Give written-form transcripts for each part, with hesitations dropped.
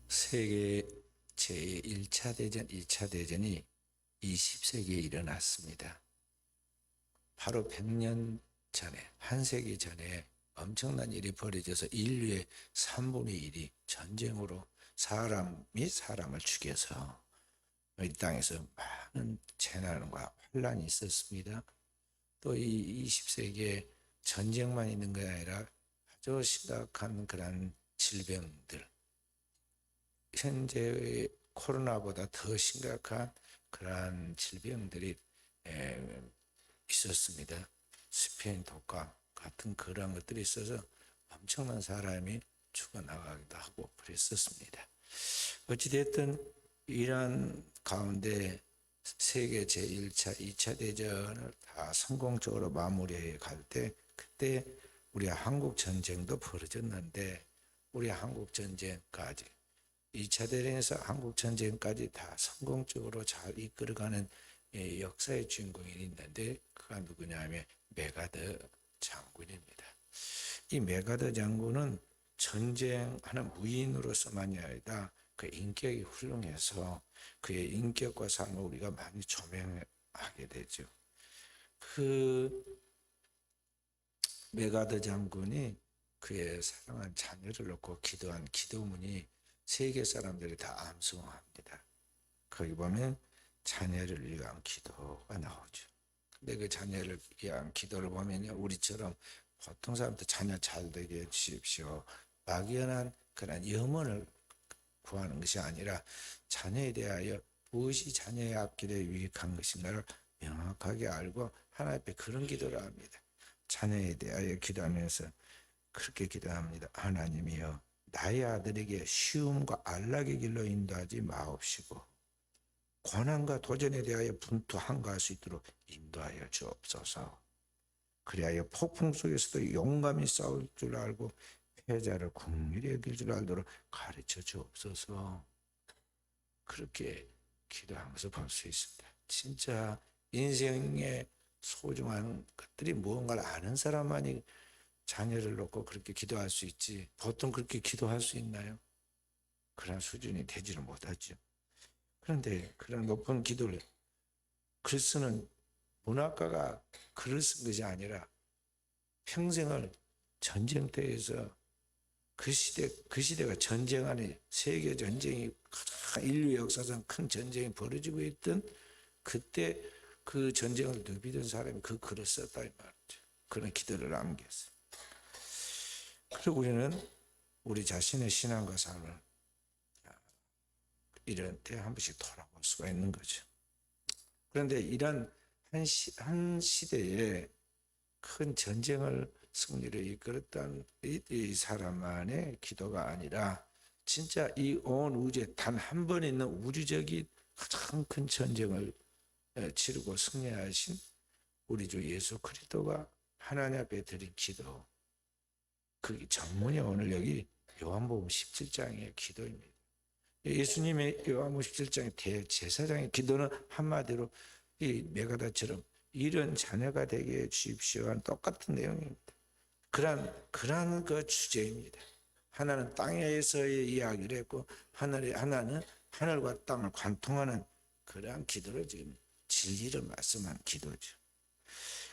세계 제1차 대전, 2차 대전이 20세기에 일어났습니다. 바로 100년 전에, 한 세기 전에 엄청난 일이 벌어져서 인류의 3분의 1이 전쟁으로 사람이 사람을 죽여서 이 땅에서 많은 재난과 환란이 있었습니다. 또 이 20세기에 전쟁만 있는 게 아니라 아주 심각한 그런 질병들, 현재의 코로나보다 더 심각한 그러한 질병들이 있었습니다. 스페인 독감 같은 그런 것들이 있어서 엄청난 사람이 죽어나가기도 하고 그랬었습니다. 어찌됐든 이런 가운데 세계 제1차, 2차 대전을 다 성공적으로 마무리해 갈 때 그때 우리 한국 전쟁도 벌어졌는데 우리 한국 전쟁까지 2차 대전에서 한국 전쟁까지 다 성공적으로 잘 이끌어가는 역사의 주인공이 있는데 그가 누구냐 하면 메가더 장군입니다. 이 메가더 장군은 전쟁하는 무인으로서만이 아니라 그 인격이 훌륭해서 그의 인격과 삶을 우리가 많이 조명하게 되죠. 그 메가더 장군이 그의 사랑한 자녀를 놓고 기도한 기도문이 세계 사람들이 다 암송합니다. 거기 보면 자녀를 위한 기도가 나오죠. 근데 그 자녀를 위한 기도를 보면요, 우리처럼 보통 사람들 자녀 잘 되게 해주십시오, 막연한 그런 염원을 구하는 것이 아니라 자녀에 대하여 무엇이 자녀의 앞길에 유익한 것인가를 명확하게 알고 하나님 앞에 그런 기도를 합니다. 자녀에 대하여 기도하면서 그렇게 기도합니다. 하나님이여, 나의 아들에게 쉬움과 안락의 길로 인도하지 마옵시고 고난과 도전에 대하여 분투 한가할 수 있도록 인도하여 주옵소서. 그리하여 폭풍 속에서도 용감히 싸울 줄 알고 패자를 긍휼히 여길 줄 알도록 가르쳐 주옵소서. 그렇게 기도하면서 볼 수 있습니다. 진짜 인생의 소중한 것들이 무언가를 아는 사람만이 자녀를 놓고 그렇게 기도할 수 있지, 보통 그렇게 기도할 수 있나요? 그런 수준이 되지를 못하죠. 그런데 그런 높은 기도를, 글쓰는 문학가가 글을 쓴 것이 아니라 평생을 전쟁터에서 그 시대가 전쟁 안에 세계 전쟁이 인류 역사상 큰 전쟁이 벌어지고 있던 그때 그 전쟁을 누비던 사람이 그 글을 썼다 이 말이죠. 그런 기도를 남겼어요. 그리고 우리는 우리 자신의 신앙과 삶을 이런 때 한 번씩 돌아볼 수가 있는 거죠. 그런데 이런 한 시대에 큰 전쟁을 승리를 이끌었던 이 사람만의 기도가 아니라 진짜 이 온 우주에 단 한 번 있는 우주적인 가장 큰 전쟁을 치르고 승리하신 우리 주 예수 그리스도가 하나님 앞에 드린 기도, 그 전문이 오늘 여기 요한복음 17장의 기도입니다. 예수님의 요한복음 17장의 대제사장의 기도는 한마디로 이 메가다처럼 이런 자녀가 되게 해 주십시오와는 똑같은 내용입니다. 그러한 그 주제입니다. 하나는 땅에서의 이야기를 했고 하나는 하늘과 땅을 관통하는 그러한 기도를 지금 진리를 말씀한 기도죠.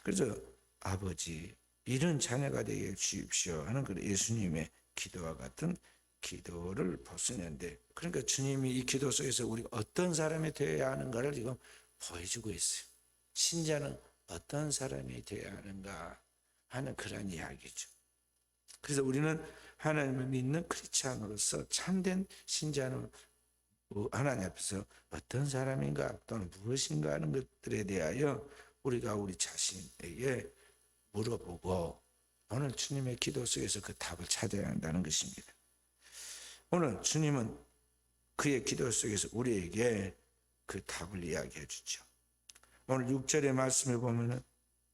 그래서 아버지, 이런 자녀가 되게 해 주십시오 하는 그 예수님의 기도와 같은 기도를 볼 수 있는데, 그러니까 주님이 이 기도 속에서 우리가 어떤 사람이 되어야 하는가를 지금 보여주고 있어요. 신자는 어떤 사람이 되어야 하는가 하는 그런 이야기죠. 그래서 우리는 하나님을 믿는 크리스찬으로서 참된 신자는 하나님 앞에서 어떤 사람인가 또는 무엇인가 하는 것들에 대하여 우리가 우리 자신에게 물어보고 오늘 주님의 기도 속에서 그 답을 찾아야 한다는 것입니다. 오늘 주님은 그의 기도 속에서 우리에게 그 답을 이야기해 주죠. 오늘 6절의 말씀을 보면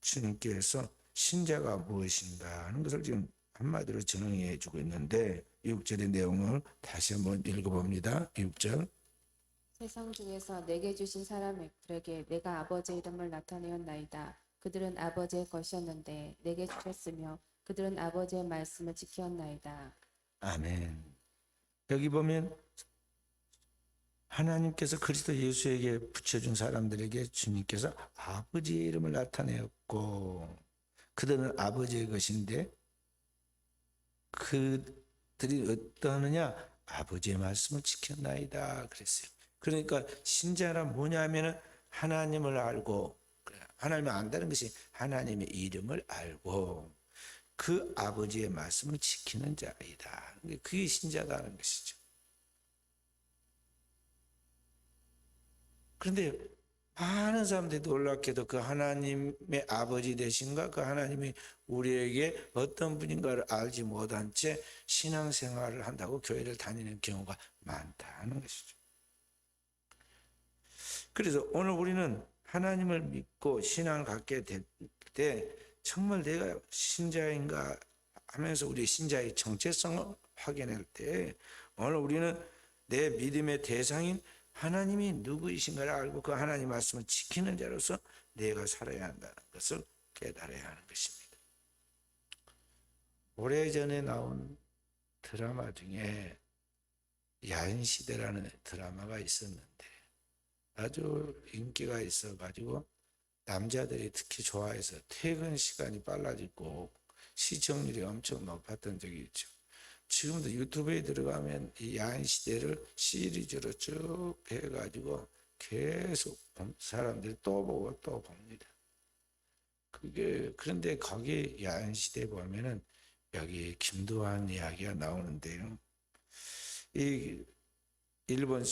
주님께서 신자가 무엇인가 하는 것을 지금 한마디로 전응해 주고 있는데 6절의 내용을 다시 한번 읽어봅니다. 6절. 세상 중에서 내게 주신 사람들에게 내가 아버지의 이름을 나타내었나이다. 그들은 아버지의 것이었는데 내게 주셨으며 그들은 아버지의 말씀을 지켰나이다. 아멘. 여기 보면 하나님께서 그리스도 예수에게 붙여준 사람들에게 주님께서 아버지의 이름을 나타내었고 그들은 아버지의 것인데 그들이 어떠하느냐? 아버지의 말씀을 지켰나이다 그랬어요. 그러니까 신자란 뭐냐면은 하나님을 알고, 하나님을 안다는 것이 하나님의 이름을 알고 그 아버지의 말씀을 지키는 자이다. 그게 신자다는 것이죠. 그런데 많은 사람들이 놀랍게도 그 하나님의 아버지 되신가, 그 하나님이 우리에게 어떤 분인가를 알지 못한 채 신앙생활을 한다고 교회를 다니는 경우가 많다는 것이죠. 그래서 오늘 우리는 하나님을 믿고 신앙을 갖게 될 때 정말 내가 신자인가 하면서 우리 신자의 정체성을 확인할 때 오늘 우리는 내 믿음의 대상인 하나님이 누구이신가를 알고 그 하나님 말씀을 지키는 자로서 내가 살아야 한다는 것을 깨달아야 하는 것입니다. 오래전에 나온 드라마 중에 야인시대라는 드라마가 있었는데 아주 인기가 있어가지고 남자들이 특히 좋아해서 퇴근 시간이 빨라지고 시청률이 엄청 높았던 적이 있죠. 지금도 유튜브에 들어가면 이 야인시대를 시리즈로 쭉 해가지고 계속 사람들이 또 보고 또 봅니다. 그런데 거기 야인시대 보면은 여기 김두한 이야기가 나오는데요. 이 일본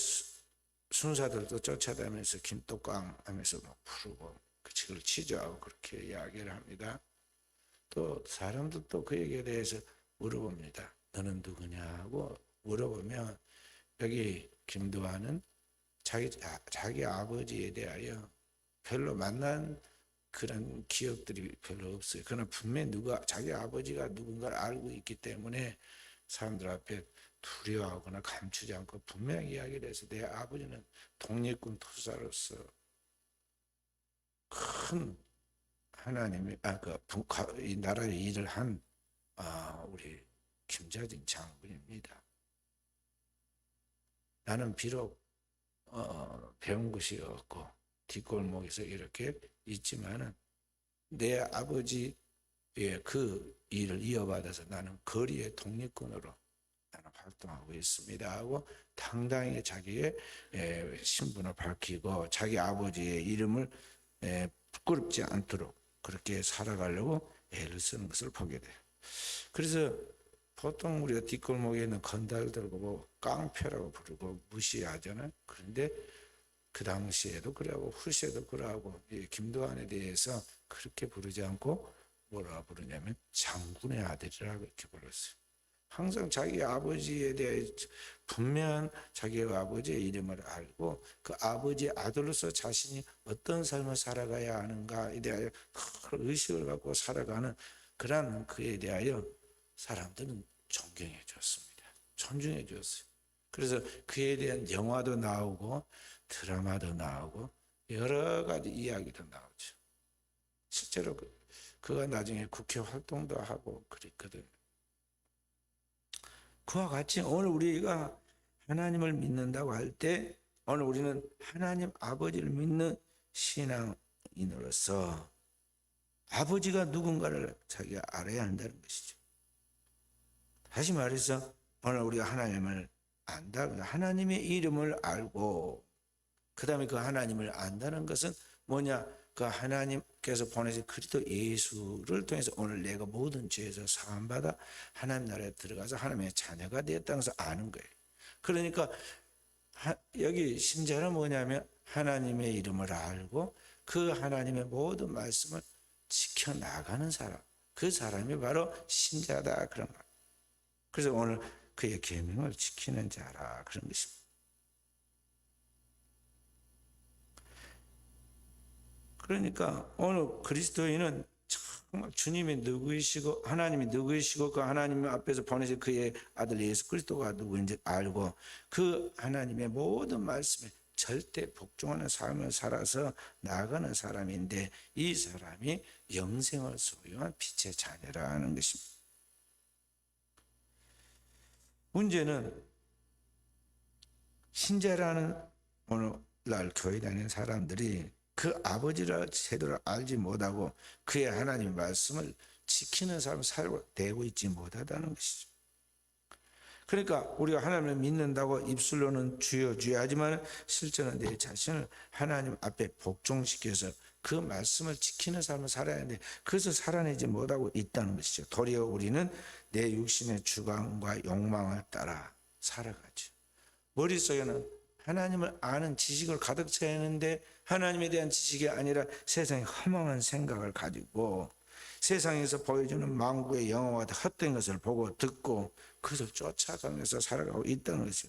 순사들도 쫓아다니면서 김떡광 하면서 막 부르고 그걸 취조하고 그렇게 이야기를 합니다. 또 사람도 또 그에게 대해서 물어봅니다. 너는 누구냐고 물어보면 여기 김두한은 자기 아버지에 대하여 별로 만난 그런 기억들이 별로 없어요. 그러나 분명히 자기 아버지가 누군가를 알고 있기 때문에 사람들 앞에 두려워하거나 감추지 않고 분명히 이야기를 해서 내 아버지는 독립군 투사로서 큰 하나님의 이 나라의 일을 한 우리 김자진 장군입니다. 나는 비록 배운 것이 없고 뒷골목에서 이렇게 있지만은 내 아버지의 그 일을 이어받아서 나는 거리의 독립군으로 나는 활동하고 있습니다 하고 당당히 자기의 신분을 밝히고 자기 아버지의 이름을 부끄럽지 않도록 그렇게 살아가려고 애를 쓰는 것을 보게 돼요. 그래서 보통 우리가 뒷골목에 있는 건달들 보고 깡패라고 부르고 무시하잖아요. 그런데 그 당시에도 그러고 후시에도 그러고 김두한에 대해서 그렇게 부르지 않고 뭐라 부르냐면 장군의 아들이라고 이렇게 불렀어요. 항상 자기 아버지에 대해 분명한 자기 아버지의 이름을 알고 그 아버지의 아들로서 자신이 어떤 삶을 살아가야 하는가에 대하여 의식을 갖고 살아가는 그런 그에 대하여 사람들은 존경해 줬습니다. 존중해 줬어요. 그래서 그에 대한 영화도 나오고 드라마도 나오고 여러 가지 이야기도 나오죠. 실제로 그가 나중에 국회 활동도 하고 그랬거든요. 그와 같이 오늘 우리가 하나님을 믿는다고 할 때 오늘 우리는 하나님 아버지를 믿는 신앙인으로서 아버지가 누군가를 자기가 알아야 한다는 것이죠. 다시 말해서 오늘 우리가 하나님을 안다. 하나님의 이름을 알고 그 다음에 그 하나님을 안다는 것은 뭐냐? 그 하나님께서 보내신 그리스도 예수를 통해서 오늘 내가 모든 죄에서 사함받아 하나님 나라에 들어가서 하나님의 자녀가 되었다는 것을 아는 거예요. 그러니까 여기 신자는 뭐냐면 하나님의 이름을 알고 그 하나님의 모든 말씀을 지켜나가는 사람, 그 사람이 바로 신자다 그런 거예요. 그래서 오늘 그의 계명을 지키는 자라 그런 것입니다. 그러니까 오늘 그리스도인은 정말 주님이 누구이시고 하나님이 누구이시고 그 하나님 앞에서 보내신 그의 아들 예수 그리스도가 누구인지 알고 그 하나님의 모든 말씀에 절대 복종하는 삶을 살아서 나아가는 사람인데 이 사람이 영생을 소유한 빛의 자녀라는 것입니다. 문제는 신자라는 오늘날 교회 다니는 사람들이 그 아버지를 제대로 알지 못하고 그의 하나님 말씀을 지키는 삶을 살고 되고 있지 못하다는 것이죠. 그러니까 우리가 하나님을 믿는다고 입술로는 주여 주여 하지만 실제는 내 자신을 하나님 앞에 복종시켜서 그 말씀을 지키는 삶을 살아야 하는데 그것을 살아내지 못하고 있다는 것이죠. 도리어 우리는 내 육신의 주관과 욕망을 따라 살아가죠. 머릿속에는 하나님을 아는 지식을 가득 차야 하는데 하나님에 대한 지식이 아니라 세상의 허망한 생각을 가지고 세상에서 보여주는 만국의 영화와 헛된 것을 보고 듣고 그것을 쫓아가면서 살아가고 있다는 것이죠.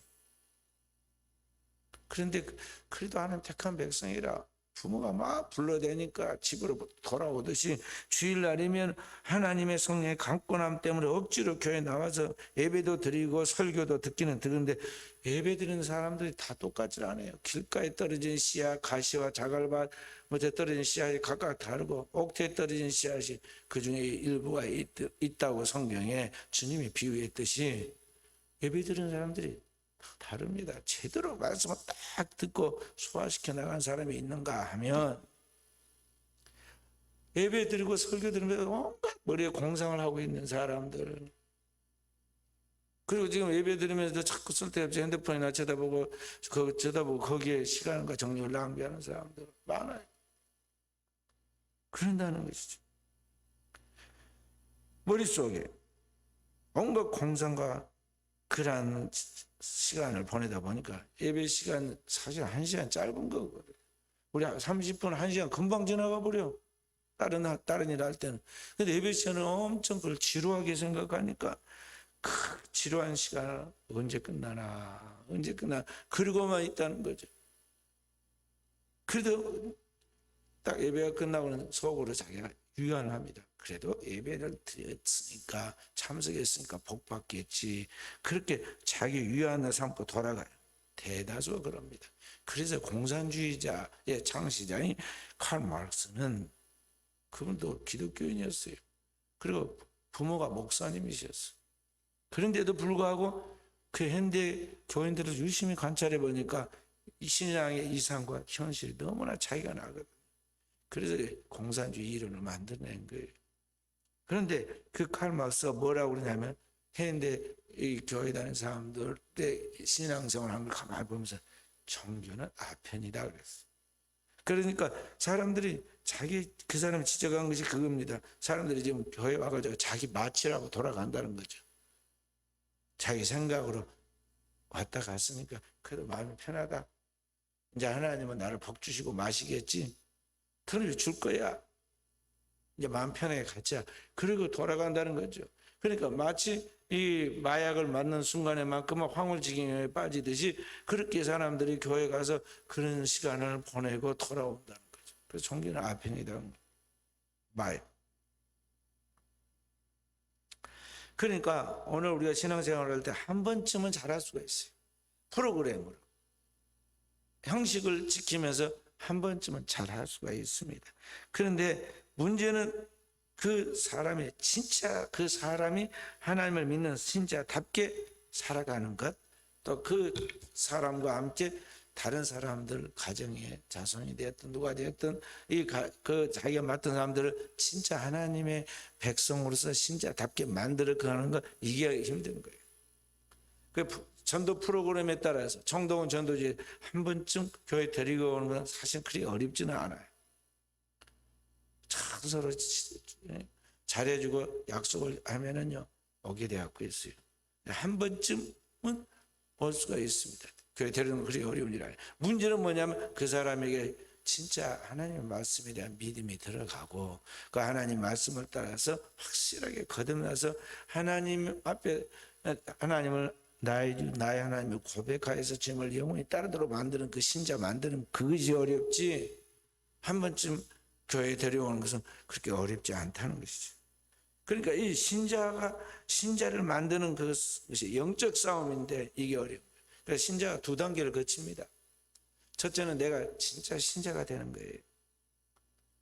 그런데 그래도 하나님 택한 백성이라 부모가 막 불러대니까 집으로 돌아오듯이 주일날이면 하나님의 성령의 강권함 때문에 억지로 교회 나와서 예배도 드리고 설교도 듣기는 듣는데 예배 드리는 사람들이 다 똑같지 않아요. 길가에 떨어진 씨앗, 가시와 자갈밭, 떨어진 씨앗이 각각 다르고 옥토에 떨어진 씨앗이 그 중에 일부가 있다고 성경에 주님이 비유했듯이 예배 드리는 사람들이 다릅니다. 제대로 말씀을 딱 듣고 소화시켜 나간 사람이 있는가 하면 예배 드리고 설교 들으면서 온갖 머리에 공상을 하고 있는 사람들, 그리고 지금 예배 드리면서도 자꾸 쓸데없이 핸드폰이나 쳐다보고 거기에 시간과 정력을 낭비하는 사람들 많아요. 그런다는 것이죠. 머릿속에 온갖 공상과 그러한 시간을 보내다 보니까 예배 시간 사실 1시간 짧은 거거든. 우리 30분, 1시간 금방 지나가 버려. 다른 일 할 때는. 근데 예배 시간은 엄청 그걸 지루하게 생각하니까 그 지루한 시간을 언제 끝나나 그러고만 있다는 거죠. 그래도 딱 예배가 끝나고는 속으로 자기가 유연합니다. 그래도 예배를 드렸으니까 참석했으니까 복 받겠지. 그렇게 자기 유연을 삼고 돌아가요. 대다수가 그럽니다. 그래서 공산주의자의 창시자인 칼 마르크스는 그분도 기독교인이었어요. 그리고 부모가 목사님이셨어요. 그런데도 불구하고 그 현대 교인들을 유심히 관찰해 보니까 이 신앙의 이상과 현실이 너무나 차이가 나거든요. 그래서 공산주의 이론을 만들어낸 거예요. 그런데 그 칼 마르크스가 뭐라고 그러냐면 현대 이 교회 다니는 사람들의 신앙생활을 한 걸 가만히 보면서 종교는 아편이다 그랬어요. 그러니까 사람들이 그 사람이 지적한 것이 그겁니다. 사람들이 지금 교회 와가지고 자기 마치라고 돌아간다는 거죠. 자기 생각으로 왔다 갔으니까 그래도 마음이 편하다. 이제 하나님은 나를 복 주시고 마시겠지. 그러니 줄 거야. 이제 마음 편하게 갖자. 그리고 돌아간다는 거죠. 그러니까 마치 이 마약을 맞는 순간에만큼은 황홀지경에 빠지듯이 그렇게 사람들이 교회 가서 그런 시간을 보내고 돌아온다는 거죠. 그래서 종교는 아편이다. 마약. 그러니까 오늘 우리가 신앙생활을 할 때 한 번쯤은 잘할 수가 있어요. 프로그램으로. 형식을 지키면서 한 번쯤은 잘할 수가 있습니다. 그런데 문제는 그 사람이 하나님을 믿는 신자답게 살아가는 것, 또 그 사람과 함께 다른 사람들 가정의 자손이 되었든 누가 되었든 그 자기가 맡은 사람들을 진짜 하나님의 백성으로서 신자답게 만들어 가는 것, 이게 힘든 거예요. 그 전도 프로그램에 따라서 청동원 전도지 한 번쯤 교회 데리고 오는 건 사실 그리 어렵지는 않아요. 참 서로 잘해주고 약속을 하면은요 오게 되었고 있어요. 한 번쯤은 올 수가 있습니다. 교회 데리는 건 그리 어려운 일 아니에요. 문제는 뭐냐면 그 사람에게 진짜 하나님의 말씀에 대한 믿음이 들어가고 그 하나님 말씀을 따라서 확실하게 거듭나서 하나님 앞에 하나님을 나의 하나님을 고백하여서 주님을 영원히 따르도록 만드는 그 신자 만드는 그것이 어렵지 한 번쯤 교회에 데려오는 것은 그렇게 어렵지 않다는 것이죠. 그러니까 이 신자를 만드는 그것이 영적 싸움인데 이게 어려워요. 그래서 신자가 2단계를 거칩니다. 첫째는 내가 진짜 신자가 되는 거예요.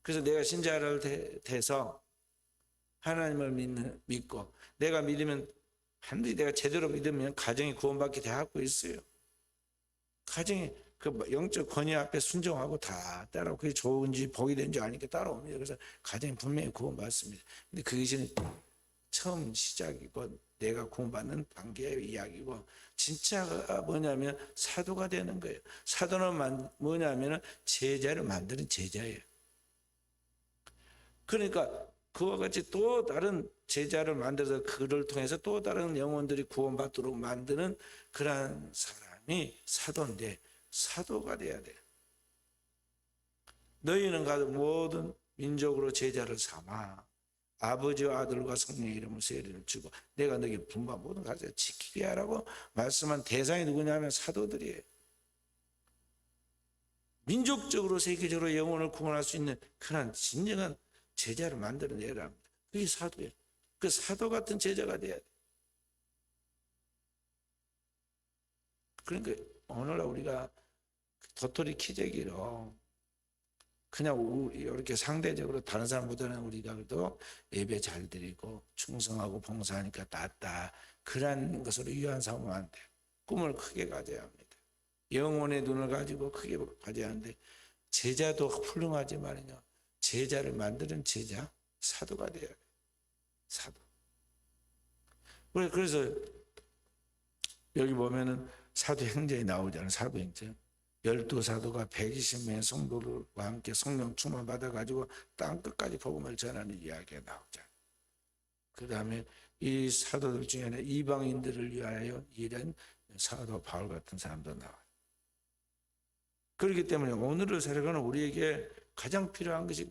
그래서 내가 신자를 돼서 하나님을 믿고 내가 믿으면 반드시 내가 제대로 믿으면 가정이 구원받게 되고 있어요. 가정이 그 영적 권위 앞에 순종하고 다 따라오고 그게 좋은지 복이 된지 아니까 따라옵니다. 그래서 가정이 분명히 구원받습니다. 근데 그것이 처음 시작이고 내가 구원받는 단계의 이야기고 진짜가 뭐냐면 사도가 되는 거예요. 사도는 뭐냐면 제자를 만드는 제자예요. 그러니까 그와 같이 또 다른 제자를 만들어서 그를 통해서 또 다른 영혼들이 구원받도록 만드는 그러한 사람이 사도인데 사도가 돼야 돼. 너희는 가서 모든 민족으로 제자를 삼아 아버지와 아들과 성령의 이름으로 세례를 주고 내가 너희 분바 모든 가르쳐 지키게 하라고 말씀한 대상이 누구냐면 사도들이에요. 민족적으로 세계적으로 영혼을 구원할 수 있는 그런 진정한 제자를 만들어내라 합니다. 그게 사도예요. 그 사도 같은 제자가 돼야 돼. 그러니까 오늘날 우리가 도토리 키재기로 그냥 이렇게 상대적으로 다른 사람보다는 우리가 그래도 예배 잘 드리고 충성하고 봉사하니까 낫다. 그런 것으로 유한 삼으면 안 돼. 꿈을 크게 가져야 합니다. 영혼의 눈을 가지고 크게 가져야 하는데 제자도 훌륭하지만요. 제자를 만드는 제자, 사도가 돼야 돼. 사도. 그래서 여기 보면은 사도행전이 나오잖아요. 사도행전. 12사도가 120명의 성도들과 함께 성령 충만 받아가지고 땅끝까지 복음을 전하는 이야기가 나오잖아요. 그 다음에 이 사도들 중에는 이방인들을 위하여 일한 사도 바울 같은 사람도 나와요. 그렇기 때문에 오늘을 살아가는 우리에게 가장 필요한 것이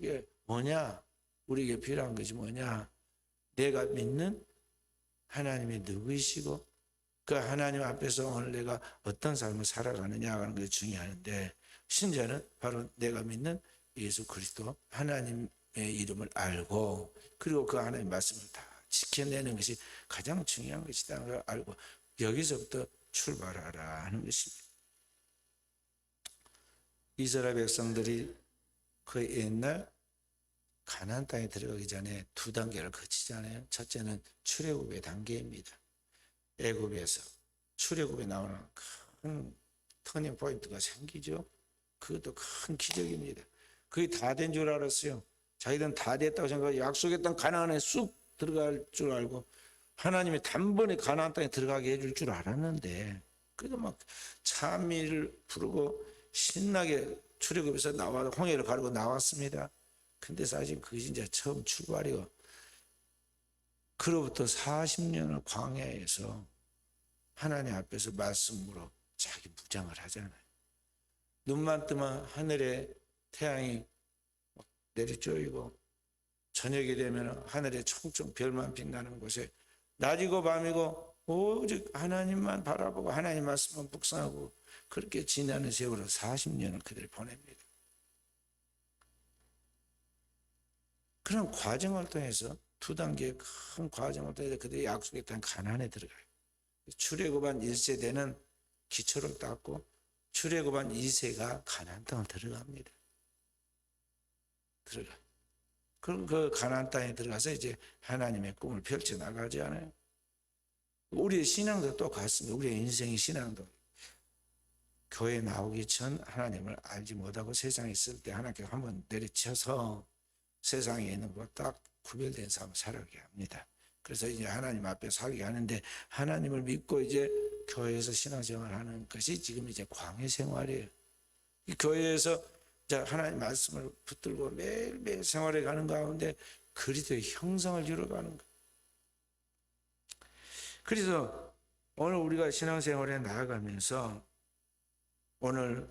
뭐냐? 우리에게 필요한 것이 뭐냐? 내가 믿는 하나님이 누구이시고 그 하나님 앞에서 오늘 내가 어떤 삶을 살아가느냐 하는 것이 중요한데 신자는 바로 내가 믿는 예수 그리스도 하나님의 이름을 알고 그리고 그 하나님의 말씀을 다 지켜내는 것이 가장 중요한 것이다 걸 알고 여기서부터 출발하라 하는 것입니다. 이스라엘 백성들이 그 옛날 가나안 땅에 들어가기 전에 두 단계를 거치잖아요. 첫째는 출애굽의 단계입니다. 애굽에서 출애굽에 나오는 큰 터닝 포인트가 생기죠. 그것도 큰 기적입니다. 그게 다 된 줄 알았어요. 자기들은 다 됐다고 생각하고 약속했던 가나안에 쑥 들어갈 줄 알고 하나님이 단번에 가나안 땅에 들어가게 해줄 줄 알았는데 그래도 막 찬미를 부르고 신나게 출애굽에서 나와 홍해를 가르고 나왔습니다. 근데 사실 그것이 이제 처음 출발이요. 그로부터 40년을 광야에서 하나님 앞에서 말씀으로 자기 무장을 하잖아요. 눈만 뜨면 하늘에 태양이 내리쬐이고 저녁이 되면 하늘에 총총 별만 빛나는 곳에 낮이고 밤이고 오직 하나님만 바라보고 하나님 말씀만 묵상하고 그렇게 지나는 세월을 40년을 그들이 보냅니다. 그런 과정을 통해서 두 단계의 큰 과정을 통해서 그들이 약속했던 가나안에 들어가요. 출애굽한 1세대는 기초를 닦고 출애굽한 2세가 가나안 땅을 들어갑니다. 들어가. 그럼 그 가나안 땅에 들어가서 이제 하나님의 꿈을 펼쳐 나가지 않아요? 우리의 신앙도 똑같습니다. 우리의 인생의 신앙도 교회 나오기 전 하나님을 알지 못하고 세상에 있을 때 하나님께 한번 내리쳐서 세상에 있는 것과 딱 구별된 삶을 살아가게 합니다. 그래서 이제 하나님 앞에 살게 하는데 하나님을 믿고 이제 교회에서 신앙생활을 하는 것이 지금 이제 광야 생활이에요. 이 교회에서 이제 하나님 말씀을 붙들고 매일매일 생활해 가는 가운데 그리스도의 형상을 이루어가는 거예요. 그래서 오늘 우리가 신앙생활에 나아가면서 오늘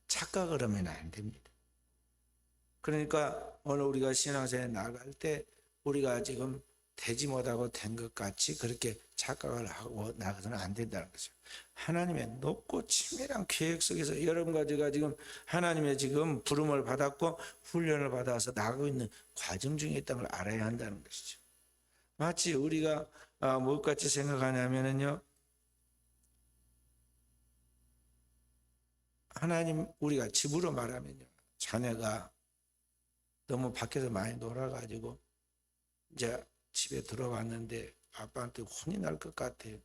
착각을 하면 안 됩니다. 그러니까 오늘 우리가 신앙생활에 나아갈 때 우리가 지금 되지 못하고 된 것 같이 그렇게 착각을 하고 나가서는 안 된다는 거죠. 하나님의 높고 치밀한 계획 속에서 여러분과 제가 지금 하나님의 지금 부름을 받았고 훈련을 받아서 나가고 있는 과정 중에 있다는 걸 알아야 한다는 것이죠. 마치 우리가 무엇같이 생각하냐면요. 하나님 우리가 집으로 말하면요. 자녀가 너무 밖에서 많이 놀아가지고 이제 집에 들어왔는데 아빠한테 혼이 날 것 같아요.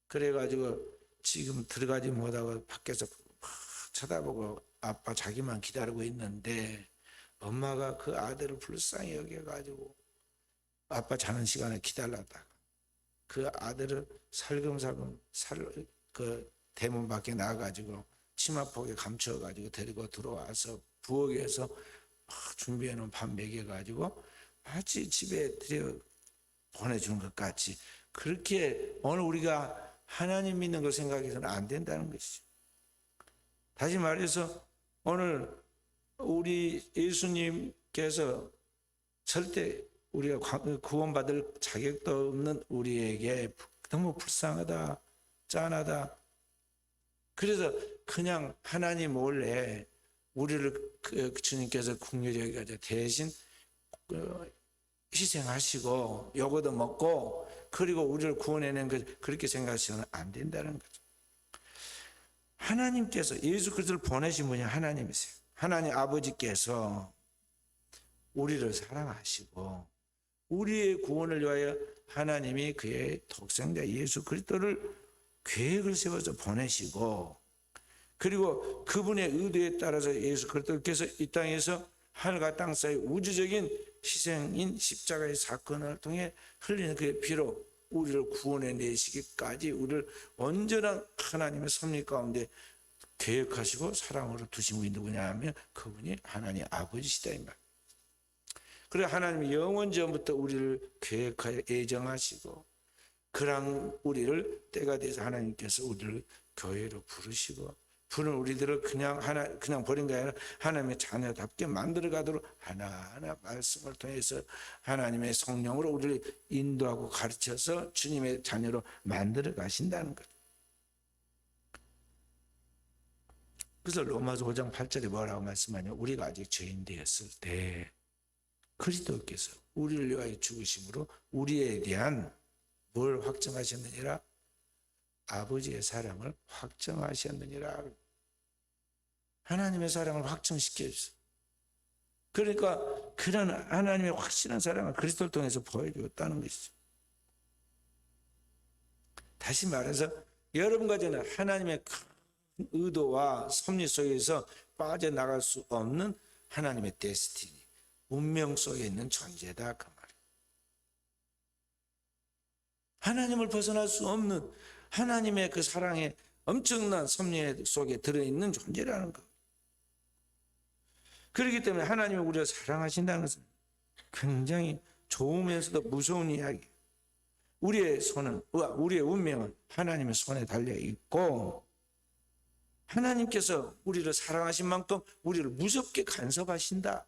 그래가지고 지금 들어가지 못하고 밖에서 쳐다보고 아빠 자기만 기다리고 있는데 엄마가 그 아들을 불쌍히 여겨가지고 아빠 자는 시간에 기다렸다가 그 아들을 살금살금 그 대문 밖에 나가가지고 치마폭에 감춰가지고 데리고 들어와서 부엌에서 준비해놓은 밥 먹여가지고 마치 집에 들여 보내주는 것 같이 그렇게 오늘 우리가 하나님 믿는 걸 생각해서는 안 된다는 것이죠. 다시 말해서 오늘 우리 예수님께서 절대 우리가 구원받을 자격도 없는 우리에게 너무 불쌍하다, 짠하다. 그래서 그냥 하나님 몰래 우리를 주님께서 긍휼히 여겨서 대신 희생하시고 요거도 먹고 그리고 우리를 구원해낸 것 그렇게 생각하시면 안 된다는 거죠. 하나님께서 예수 그리스도를 보내신 분이 하나님이세요. 하나님 아버지께서 우리를 사랑하시고 우리의 구원을 위하여 하나님이 그의 독생자 예수 그리스도를 계획을 세워서 보내시고 그리고 그분의 의도에 따라서 예수 그리스도께서 이 땅에서 하늘과 땅 사이 우주적인 희생인 십자가의 사건을 통해 흘리는 그의 피로 우리를 구원해 내시기까지 우리를 온전한 하나님의 섭리 가운데 계획하시고 사랑으로 두신 분이 누구냐 하면 그분이 하나님 아버지시다 이 말. 그래 하나님이 영원 전부터 우리를 계획하여 애정하시고 그런 우리를 때가 돼서 하나님께서 우리를 교회로 부르시고 부른 우리들을 그냥 버린 게 아니라 하나님의 자녀답게 만들어 가도록 하나하나 말씀을 통해서 하나님의 성령으로 우리를 인도하고 가르쳐서 주님의 자녀로 만들어 가신다는 것. 그래서 로마서 5장 8절에 뭐라고 말씀하냐? 우리가 아직 죄인 되었을 때 그리스도께서 우리를 위하여 죽으심으로 우리에 대한 뭘 확정하셨느니라? 아버지의 사랑을 확정하셨느니라. 하나님의 사랑을 확정시켜 주셨어요. 그러니까 그런 하나님의 확실한 사랑을 그리스도를 통해서 보여주었다는 것이죠. 다시 말해서 여러분과 저는 하나님의 큰 의도와 섭리 속에서 빠져나갈 수 없는 하나님의 데스티니, 운명 속에 있는 존재다 그 말이에요. 하나님을 벗어날 수 없는 하나님의 그 사랑의 엄청난 섭리 속에 들어있는 존재라는 것. 그렇기 때문에 하나님이 우리를 사랑하신다는 것은 굉장히 좋으면서도 무서운 이야기. 우리의 운명은 하나님의 손에 달려 있고 하나님께서 우리를 사랑하신 만큼 우리를 무섭게 간섭하신다.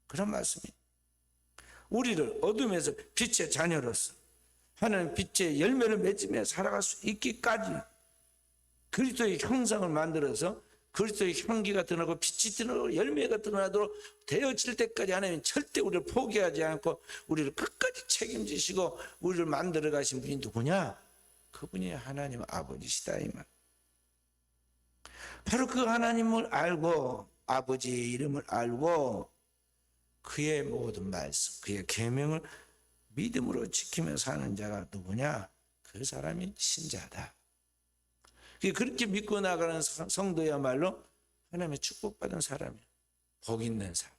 그런 말씀이에요. 우리를 어둠에서 빛의 자녀로서 하나님 빛의 열매를 맺으며 살아갈 수 있기까지 그리스도의 형상을 만들어서 그리스도의 향기가 드러나고 빛이 드러나고 열매가 드러나도록 되어질 때까지 하나님은 절대 우리를 포기하지 않고 우리를 끝까지 책임지시고 우리를 만들어 가신 분이 누구냐? 그분이 하나님 아버지시다 이 말. 바로 그 하나님을 알고 아버지의 이름을 알고 그의 모든 말씀, 그의 계명을 믿음으로 지키며 사는 자가 누구냐? 그 사람이 신자다. 그렇게 믿고 나가는 성도야말로 하나님의 축복받은 사람이에요. 복 있는 사람.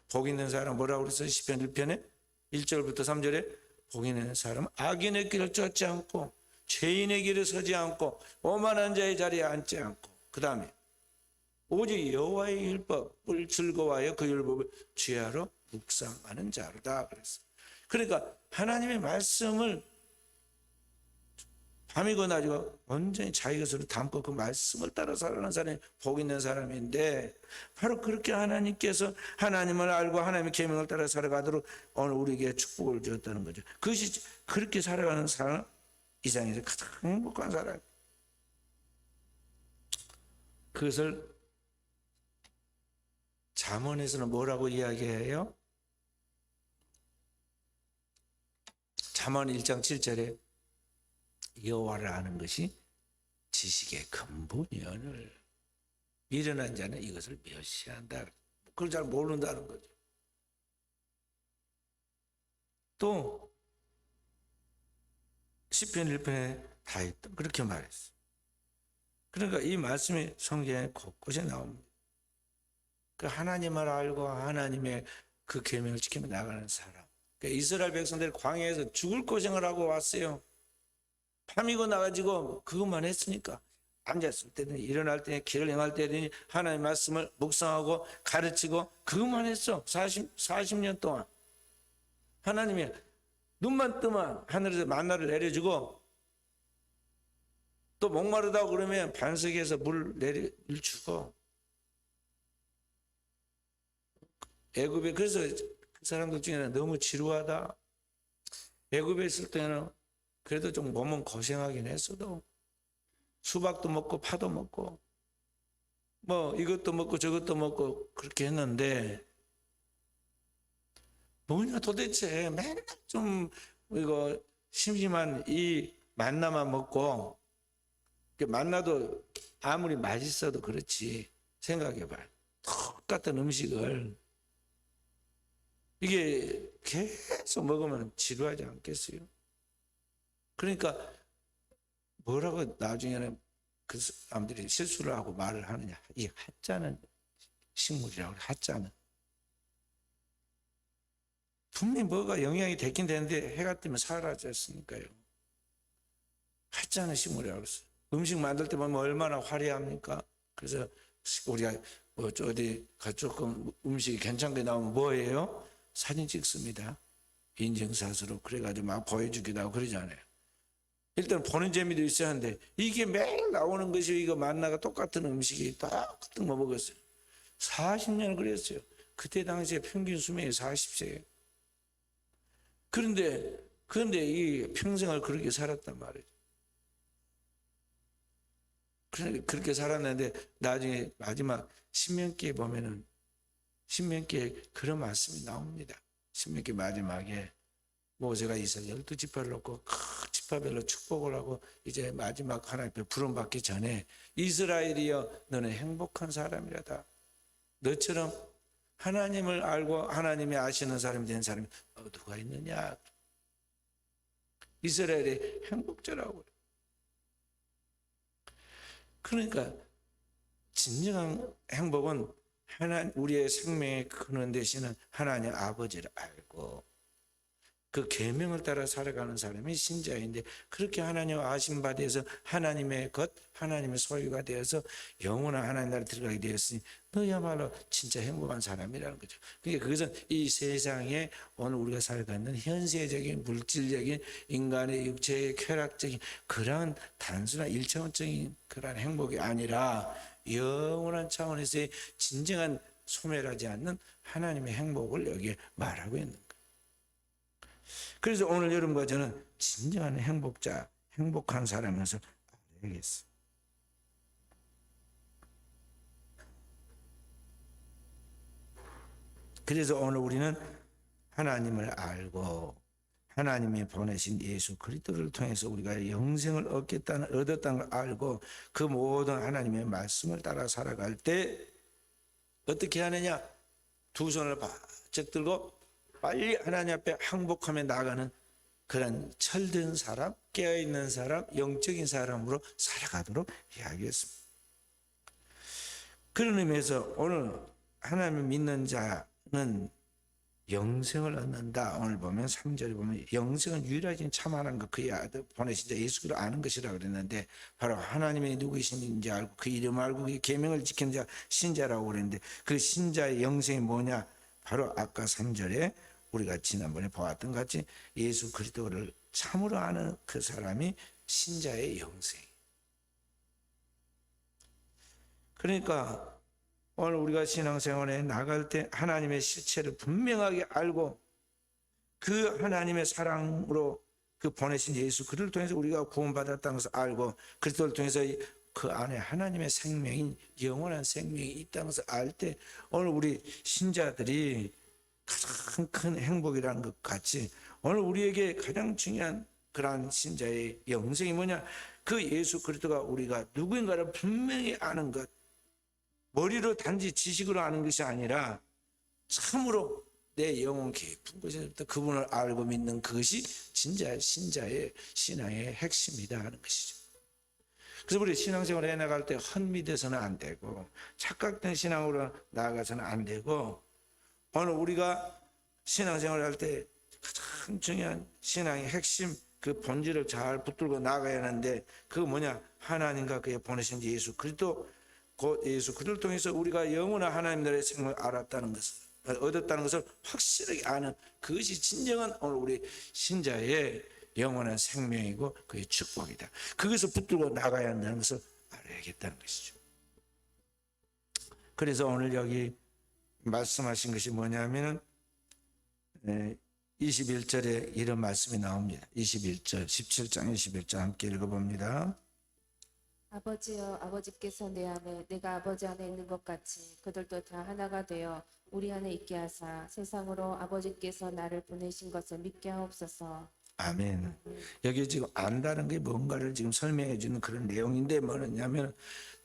복 있는 사람 뭐라고 그랬어요? 시편 1편에 1절부터 3절에 복 있는 사람은 악인의 길을 쫓지 않고 죄인의 길에 서지 않고 오만한 자의 자리에 앉지 않고 그 다음에 오직 여호와의 율법을 즐거워하여 그 율법을 주야로 묵상하는 자로다 그랬어요. 그러니까 하나님의 말씀을 밤이고 낮이고 온전히 자기 것으로 담고 그 말씀을 따라 살아가는 사람이 복 있는 사람인데 바로 그렇게 하나님께서 하나님을 알고 하나님의 계명을 따라 살아가도록 오늘 우리에게 축복을 주었다는 거죠. 그것이 그렇게 살아가는 사람 이 세상에서 가장 행복한 사람. 그것을 잠언에서는 뭐라고 이야기해요? 잠언 1장 7절에 여호와를 아는 것이 지식의 근본이오늘 미련한 자는 이것을 멸시한다. 그걸 잘 모른다는 거죠. 또 시편 1편에 다 있다. 그렇게 말했어. 그러니까 이 말씀이 성경에 곳곳에 나옵니다. 그 하나님을 알고 하나님의 그 계명을 지키며 나가는 사람. 그러니까 이스라엘 백성들이 광야에서 죽을 고생을 하고 왔어요. 밤이고 나가지고 그것만 했으니까 앉았을 때든 일어날 때 길을 행할 때든 하나님의 말씀을 묵상하고 가르치고 그것만 했어. 40년 동안. 하나님이 눈만 뜨면 하늘에서 만나를 내려주고 또 목마르다고 그러면 반석에서 물 주고 애굽에 그래서 그 사람들 중에는 너무 지루하다. 애굽에 있을 때는 그래도 좀 몸은 고생하긴 했어도 수박도 먹고 파도 먹고 뭐 이것도 먹고 저것도 먹고 그렇게 했는데 뭐냐 도대체 맨날 좀 이거 심심한 이 만나만 먹고 만나도 아무리 맛있어도 그렇지 생각해봐. 똑같은 음식을 이게 계속 먹으면 지루하지 않겠어요? 그러니까 뭐라고 나중에는 그 사람들이 실수를 하고 말을 하느냐. 이 하자는 식물이라고 그래. 하자는 분명히 뭐가 영향이 되긴 되는데 해가 뜨면 사라졌으니까요. 하자는 식물이라고 그랬어요. 음식 만들 때 보면 얼마나 화려합니까? 그래서 우리가 뭐 어디 조금 음식이 괜찮게 나오면 뭐예요? 사진 찍습니다. 인증샷으로 그래가지고 막 보여주기도 하고 그러잖아요. 일단 보는 재미도 있어야 하는데 이게 매일 나오는 것이 이거 만나가 똑같은 음식이 똑같은 거 먹었어요. 40년을 그랬어요. 그때 당시에 평균 수명이 40세예요. 그런데 이 평생을 그렇게 살았단 말이죠. 그렇게 살았는데 나중에 마지막 신명기에 보면은 신명기에 그런 말씀이 나옵니다. 신명기 마지막에 모세가 이스라엘 12지파를 놓고 각 지파별로 축복을 하고 이제 마지막 하나님 앞에 부름받기 전에 이스라엘이여 너는 행복한 사람이라다. 너처럼 하나님을 알고 하나님이 아시는 사람이 된 사람이 누가 있느냐. 이스라엘이 행복자라고. 그러니까 진정한 행복은 우리의 생명의 근원 되시는 하나님 아버지를 알고 그 계명을 따라 살아가는 사람이 신자인데 그렇게 하나님 아신 바 되어서 하나님의 것, 하나님의 소유가 되어서 영원한 하나님 나라에 들어가게 되었으니 너야말로 진짜 행복한 사람이라는 거죠. 그러니까 그것은 이 세상에 오늘 우리가 살아가는 현세적인 물질적인 인간의 육체의 쾌락적인 그런 단순한 일차원적인 그런 행복이 아니라 영원한 차원에서의 진정한 소멸하지 않는 하나님의 행복을 여기에 말하고 있는 거예요. 그래서 오늘 여러분과 저는 진정한 행복자, 행복한 사람이면서 알아야겠어요. 그래서 오늘 우리는 하나님을 알고 하나님이 보내신 예수 그리스도를 통해서 우리가 영생을 얻었다는 걸 알고 그 모든 하나님의 말씀을 따라 살아갈 때 어떻게 하느냐? 두 손을 바짝 들고 빨리 하나님 앞에 항복하며 나가는 그런 철든 사람, 깨어있는 사람, 영적인 사람으로 살아가도록 해야겠습니다. 그런 의미에서 오늘 하나님을 믿는 자는 영생을 얻는다. 오늘 보면 3절에 보면 영생은 유일하신 참하는 것 그의 아들 보내신 자 예수 그리스도를 아는 것이라 그랬는데 바로 하나님이 누구이신지 알고 그 이름 알고 그 계명을 지키는 자 신자라고 그랬는데 그 신자의 영생이 뭐냐? 바로 아까 3절에 우리가 지난번에 보았던 것 같이 예수 그리스도를 참으로 아는 그 사람이 신자의 영생. 그러니까 오늘 우리가 신앙생활에 나갈 때 하나님의 실체를 분명하게 알고 그 하나님의 사랑으로 그 보내신 예수 그리스도를 통해서 우리가 구원받았다는 것을 알고 그리스도를 통해서 그 안에 하나님의 생명인 영원한 생명이 있다는 것을 알 때 오늘 우리 신자들이 가장 큰 행복이라는 것 같이 오늘 우리에게 가장 중요한 그러한 신자의 영생이 뭐냐? 그 예수 그리스도가 우리가 누구인가를 분명히 아는 것, 머리로 단지 지식으로 아는 것이 아니라 참으로 내 영혼 깊은 곳에서부터 그분을 알고 믿는 그것이 진짜 신자의 신앙의 핵심이다 하는 것이죠. 그래서 우리 신앙생활을 해나갈 때 헛미돼서는 안 되고 착각된 신앙으로 나아가서는 안 되고, 오늘 우리가 신앙생활을 할 때 가장 중요한 신앙의 핵심 그 본질을 잘 붙들고 나가야 하는데, 그거 뭐냐? 하나님과 그의 보내신 예수 그리스도, 곧 예수 그리스도를 통해서 우리가 영원한 하나님 나라의 생명을 알았다는 것을, 얻었다는 것을 확실하게 아는 그것이 진정한 오늘 우리 신자의 영원한 생명이고 그의 축복이다. 그것을 붙들고 나가야 한다는 것을 알아야겠다는 것이죠. 그래서 오늘 여기 말씀하신 것이 뭐냐면은 21절에 이런 말씀이 나옵니다. 21절, 17장 21절 함께 읽어봅니다. 아버지여, 아버지께서 내 안에 내가 아버지 안에 있는 것 같이 그들도 다 하나가 되어 우리 안에 있게 하사 세상으로 아버지께서 나를 보내신 것을 믿게 하옵소서. 아멘. 여기 지금 안다는 게 뭔가를 지금 설명해 주는 그런 내용인데, 뭐냐면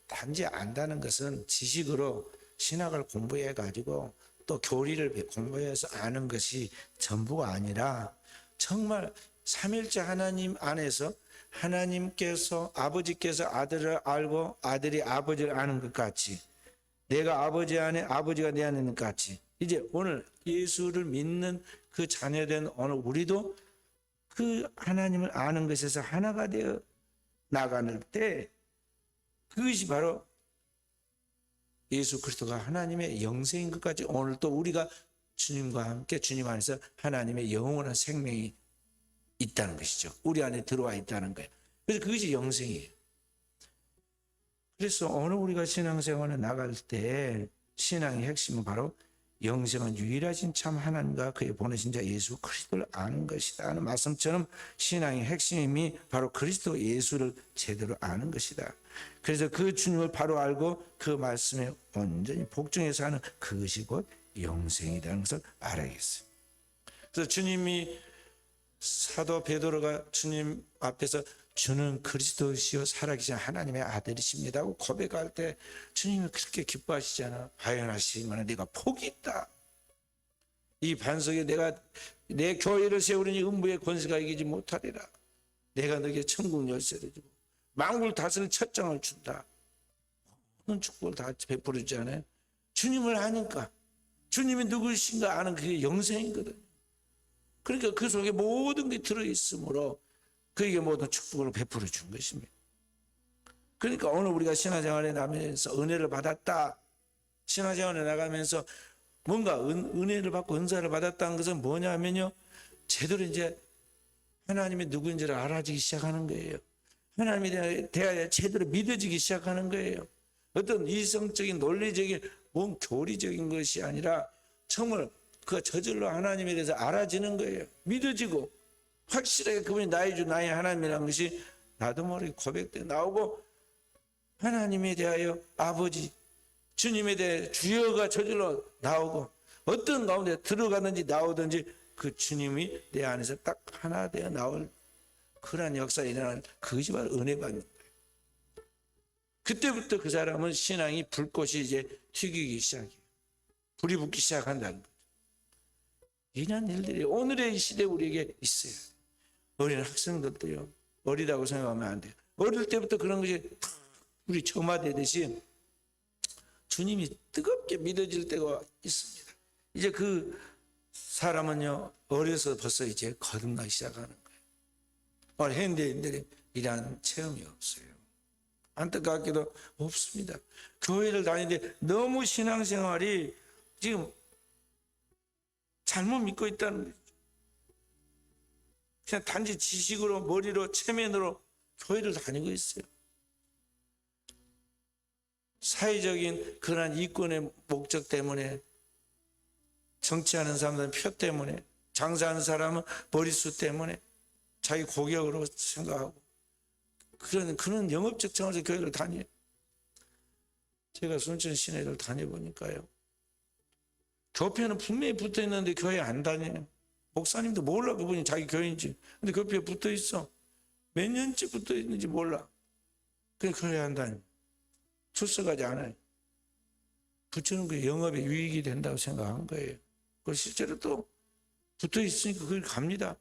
단지 안다는 것은 지식으로 신학을 공부해 가지고 또 교리를 공부해서 아는 것이 전부가 아니라, 정말 삼일째 하나님 안에서 하나님께서 아버지께서 아들을 알고 아들이 아버지를 아는 것 같이, 내가 아버지 안에 아버지가 내 안에 있는 것 같이, 이제 오늘 예수를 믿는 그 자녀된 오늘 우리도 그 하나님을 아는 것에서 하나가 되어 나가는 때, 그것이 바로 예수 그리스도가 하나님의 영생인 것까지 오늘 또 우리가 주님과 함께 주님 안에서 하나님의 영원한 생명이 있다는 것이죠. 우리 안에 들어와 있다는 거예요. 그래서 그것이 영생이에요. 그래서 오늘 우리가 신앙생활에 나갈 때 신앙의 핵심은 바로 영생은 유일하신 참 하나님과 그의 보내신 자 예수 그리스도를 아는 것이다 하는 말씀처럼, 신앙의 핵심이 바로 그리스도 예수를 제대로 아는 것이다. 그래서 그 주님을 바로 알고 그 말씀에 온전히 복종해서 하는 그것이 곧 영생이라는 것을 알아야겠어요. 그래서 주님이, 사도 베드로가 주님 앞에서 주는 그리스도시요 살아계신 하나님의 아들이십니다 하고 고백할 때 주님이 그렇게 기뻐하시잖아. 하연하시면 내가 복이 있다. 이 반석에 내가 내 교회를 세우려니 음부의 권세가 이기지 못하리라. 내가 너에게 천국 열쇠를 주고 만국을 다스릴 첫장을 준다. 모든 축복을 다 베풀어 주지 않아요? 주님을 아니까, 주님이 누구신가 아는 그게 영생이거든요. 그러니까 그 속에 모든 게 들어있으므로 그에게 모든 축복을 베풀어 준 것입니다. 그러니까 오늘 우리가 신앙생활에 나가면서 은혜를 받았다, 신앙생활에 나가면서 뭔가 은혜를 받고 은사를 받았다는 것은 뭐냐면요, 제대로 이제 하나님이 누구인지를 알아지기 시작하는 거예요. 하나님에 대하여 제대로 믿어지기 시작하는 거예요. 어떤 이성적인 논리적인 뭔 교리적인 것이 아니라 정말 그 저절로 하나님에 대해서 알아지는 거예요. 믿어지고 확실하게 그분이 나의 주 나의 하나님이라는 것이 나도 모르게 고백돼 나오고, 하나님에 대하여 아버지, 주님에 대해 주여가 저절로 나오고, 어떤 가운데 들어가든지 나오든지 그 주님이 내 안에서 딱 하나 되어 나올 그러한 역사가 일어나는, 그것이 바로 은혜 받는 거예요. 그때부터 그 사람은 신앙이 불꽃이 이제 튀기기 시작해요. 불이 붙기 시작한다는 거죠. 이런 일들이 오늘의 이 시대에 우리에게 있어요. 어린 학생들도요, 어리다고 생각하면 안 돼요. 어릴 때부터 그런 것이 우리 점화되듯이 주님이 뜨겁게 믿어질 때가 있습니다. 이제 그 사람은요, 어려서 벌써 이제 거듭나기 시작하는 거예요. 오늘 현대인들이 이러한 체험이 없어요. 안타깝게도 없습니다. 교회를 다니는데 너무 신앙생활이 지금 잘못 믿고 있다는 거죠. 그냥 단지 지식으로, 머리로, 체면으로 교회를 다니고 있어요. 사회적인 그러한 이권의 목적 때문에, 정치하는 사람들은 표 때문에, 장사하는 사람은 머릿수 때문에, 자기 고객으로 생각하고 그런 영업적 차원에서 교회를 다녀요. 제가 순천 시내를 다녀보니까요, 교회는 분명히 붙어 있는데 교회 안 다녀요. 목사님도 몰라 그분이 자기 교회인지. 근데 교회에 붙어 있어. 몇 년째 붙어 있는지 몰라. 그냥 교회 안 다녀. 출석하지 않아요. 붙이는 게 영업에 유익이 된다고 생각한 거예요. 그 실제로 또 붙어 있으니까 그걸 갑니다.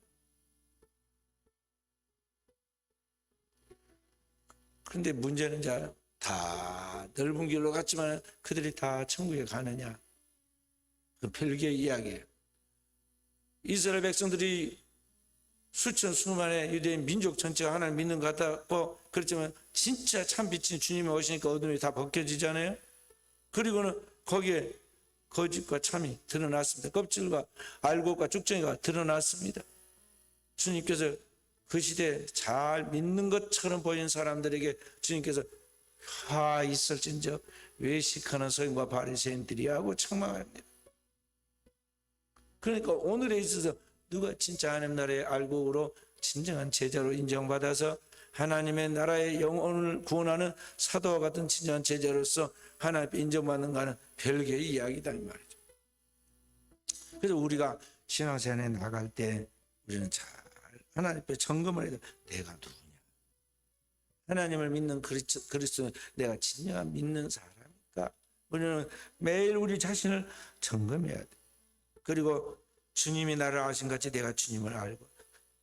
그런데 문제는 다 넓은 길로 갔지만 그들이 다 천국에 가느냐? 그 별개의 이야기예요. 이스라엘 백성들이 수천 수만의 유대인 민족 전체가 하나님 믿는 것 같았고, 그렇지만 진짜 참 빛인 주님이 오시니까 어둠이 다 벗겨지잖아요. 그리고는 거기에 거짓과 참이 드러났습니다. 껍질과 알곡과 쭉정이가 드러났습니다. 주님께서 그 시대에 잘 믿는 것처럼 보이는 사람들에게 주님께서 하 있을진저 외식하는 서인과 바리새인들이 하고 책망합니다. 그러니까 오늘에 있어서 누가 진짜 하나님 나라의 알곡으로 진정한 제자로 인정받아서 하나님의 나라의 영혼을 구원하는 사도와 같은 진정한 제자로서 하나님 인정받는가는 별개의 이야기다 이 말이죠. 그래서 우리가 신앙생활에 나갈 때 우리는 잘 하나님 앞에 점검을 해야 돼. 내가 누구냐? 하나님을 믿는 그리스도는 내가 진정한 믿는 사람일까? 우리는 매일 우리 자신을 점검해야 돼. 그리고 주님이 나를 아신 같이 내가 주님을 알고,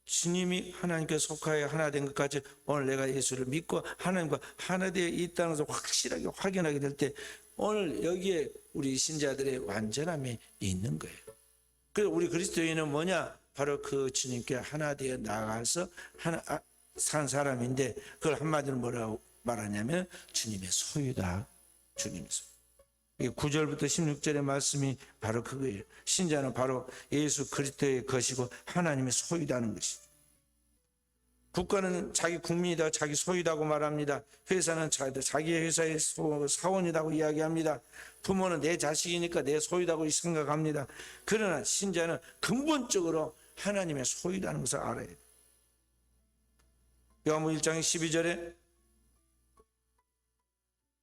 주님이 하나님께 속하여 하나 된 것까지 오늘 내가 예수를 믿고 하나님과 하나 되어 있다는 것을 확실하게 확인하게 될 때 오늘 여기에 우리 신자들의 완전함이 있는 거예요. 그래서 우리 그리스도인은 뭐냐? 바로 그 주님께 하나 되어 나가서 산 사람인데, 그걸 한마디로 뭐라고 말하냐면 주님의 소유다. 주님의 소유. 9절부터 16절의 말씀이 바로 그거예요. 신자는 바로 예수 그리스도의 것이고 하나님의 소유다는 것이죠. 국가는 자기 국민이다, 자기 소유다고 말합니다. 회사는 자기의 회사의 사원이라고 이야기합니다. 부모는 내 자식이니까 내 소유다고 생각합니다. 그러나 신자는 근본적으로 하나님의 소유다는 것을 알아야 돼요. 요한복음 1장 12절에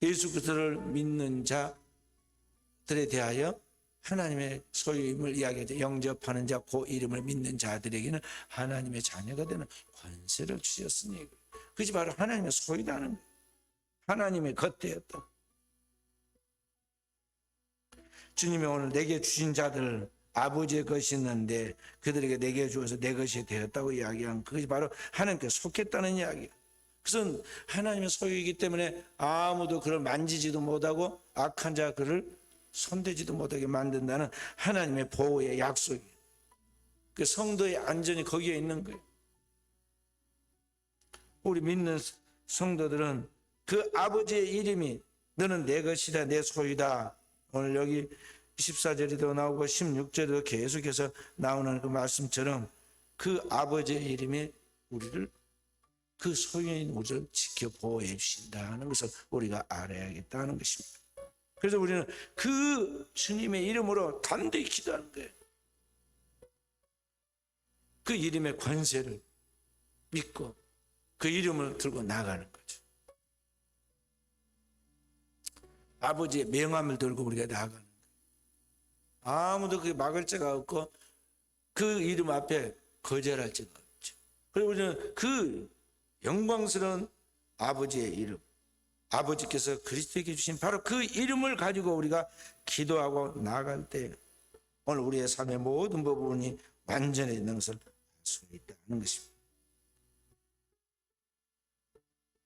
예수 그리스도를 믿는 자들에 대하여 하나님의 소유임을 이야기하죠. 영접하는 자, 그 이름을 믿는 자들에게는 하나님의 자녀가 되는 권세를 주셨으니, 그것이 바로 하나님의 소유다는 거예요. 하나님의 것되었다. 주님이 오늘 내게 주신 자들 아버지의 것이 있는데 그들에게 내게 주어서 내 것이 되었다고 이야기한 그것이 바로 하나님께 속했다는 이야기예요. 그것은 하나님의 소유이기 때문에 아무도 그를 만지지도 못하고 악한 자 그를 손대지도 못하게 만든다는 하나님의 보호의 약속이에요. 그 성도의 안전이 거기에 있는 거예요. 우리 믿는 성도들은 그 아버지의 이름이 너는 내 것이다, 내 소유다. 오늘 여기 14절에도 나오고 16절에도 계속해서 나오는 그 말씀처럼 그 아버지의 이름이 우리를, 그 소유인 우리를 지켜 보호해 주신다는 것을 우리가 알아야겠다는 것입니다. 그래서 우리는 그 주님의 이름으로 담대히 기도하는 거예요. 그 이름의 권세를 믿고 그 이름을 들고 나가는 거죠. 아버지의 명함을 들고 우리가 나가는 거예요. 아무도 그게 막을 자가 없고 그 이름 앞에 거절할 자가 없죠. 그리고 우리는 그 영광스러운 아버지의 이름, 아버지께서 그리스도에게 주신 바로 그 이름을 가지고 우리가 기도하고 나아갈 때 오늘 우리의 삶의 모든 부분이 완전해지는 것을 알 수 있다는 것입니다.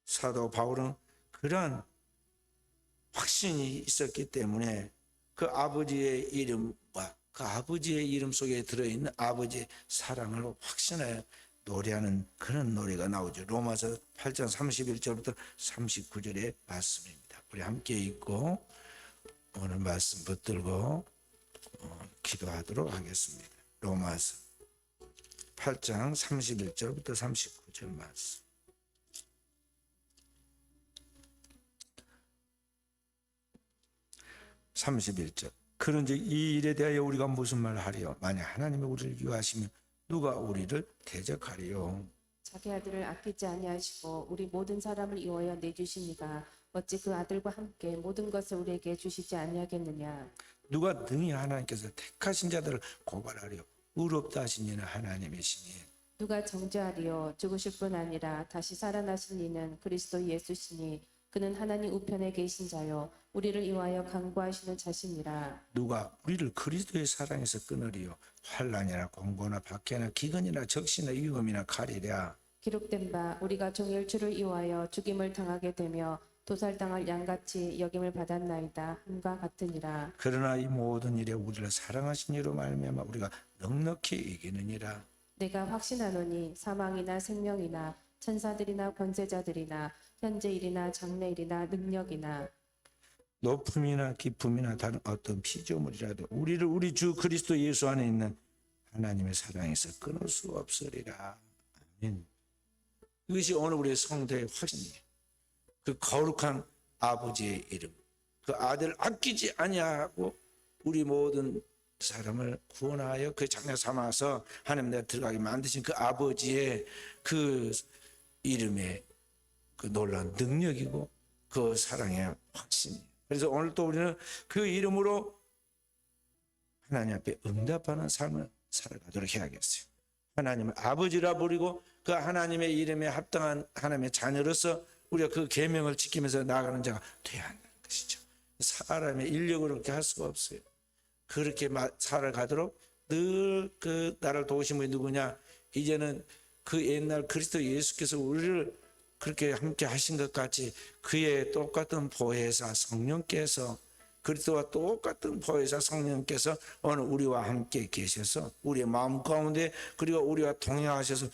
사도 바울은 그러한 확신이 있었기 때문에 그 아버지의 이름과 그 아버지의 이름 속에 들어있는 아버지의 사랑을 확신하여 노래하는 그런 노래가 나오죠. 로마서 8장 31절부터 39절의 말씀입니다. 우리 함께 읽고 오늘 말씀 붙들고 기도하도록 하겠습니다. 로마서 8장 31절부터 39절 말씀. (31절) 그런즉 이 일에 대하여 우리가 무슨 말을 하리요? 만약 하나님이 우리를 위하시면 누가 우리를 대적하리요? 자기 아들을 아끼지 아니하시고 우리 모든 사람을 위하여 내주시니가 어찌 그 아들과 함께 모든 것을 우리에게 주시지 아니하겠느냐? 누가 능히 하나님께서 택하신 자들을 고발하리요? 의롭다 하신 이는 하나님이시니. 누가 정죄하리요? 죽으실 뿐 아니라 다시 살아나신 이는 그리스도 예수시니 그는 하나님 우편에 계신 자요 우리를 위하여 강구하시는 자신이라. 누가 우리를 그리스도의 사랑에서 끊으리요? 환난이나 공고나 박해나 기근이나 적시나 위험이나 칼이랴. 기록된 바 우리가 종일 주를 위하여 죽임을 당하게 되며 도살당할 양같이 여김을 받았나이다 함과 같으니라. 그러나 이 모든 일에 우리를 사랑하신 이로 말미암아 우리가 넉넉히 이기느니라. 내가 확신하노니 사망이나 생명이나 천사들이나 권세자들이나 현재일이나 장래일이나 능력이나 높음이나 깊음이나 다른 어떤 피조물이라도 우리를 우리 주 그리스도 예수 안에 있는 하나님의 사랑에서 끊을 수 없으리라. 아멘. 이것이 오늘 우리의 성도의 확신이에요. 그 거룩한 아버지의 이름, 그 아들을 아끼지 아니하고 우리 모든 사람을 구원하여 그 장래 삼아서 하나님 내가 들어가게 만드신 그 아버지의 그 이름의 그 놀라운 능력이고 그 사랑의 확신이에요. 그래서 오늘 또 우리는 그 이름으로 하나님 앞에 응답하는 삶을 살아가도록 해야겠어요. 하나님을 아버지라 부르고 그 하나님의 이름에 합당한 하나님의 자녀로서 우리가 그 계명을 지키면서 나아가는 자가 되어야 한다는 것이죠. 사람의 인력으로 그렇게 할 수가 없어요. 그렇게 살아가도록 늘 그 나를 도우신 분이 누구냐? 이제는 그 옛날 그리스도 예수께서 우리를 그렇게 함께 하신 것 같이 그의 똑같은 보혜사 성령께서 그리스도와 똑같은 보혜사 성령께서 오늘 우리와 함께 계셔서 우리의 마음 가운데 그리고 우리와 동행하셔서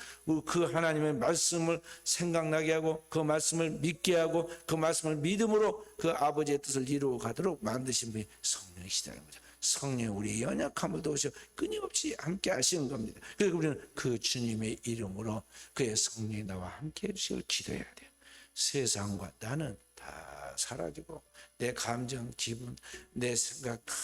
그 하나님의 말씀을 생각나게 하고 그 말씀을 믿게 하고 그 말씀을 믿음으로 그 아버지의 뜻을 이루어 가도록 만드신 분이 성령이시다는 거죠. 성령 우리의 연약함을 도우셔 끊임없이 함께 하시는 겁니다. 그래서 우리는 그 주님의 이름으로 그의 성령이 나와 함께 해주시길 기도해야 돼요. 세상과 나는 다 사라지고 내 감정, 기분, 내 생각 다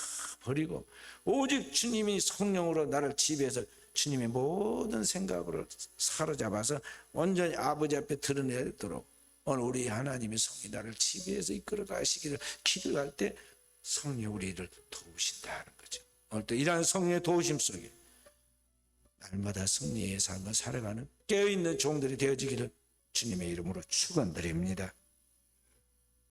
버리고 오직 주님이 성령으로 나를 지배해서 주님의 모든 생각으로 사로잡아서 완전히 아버지 앞에 드러내도록 오늘 우리 하나님의 성이 나를 지배해서 이끌어 가시기를 기도할 때 성령 우리를 도우신다는 거죠. 오늘 또 이러한 성령의 도우심 속에 날마다 승리의 삶을 살아가는 깨어있는 종들이 되어지기를 주님의 이름으로 축원드립니다.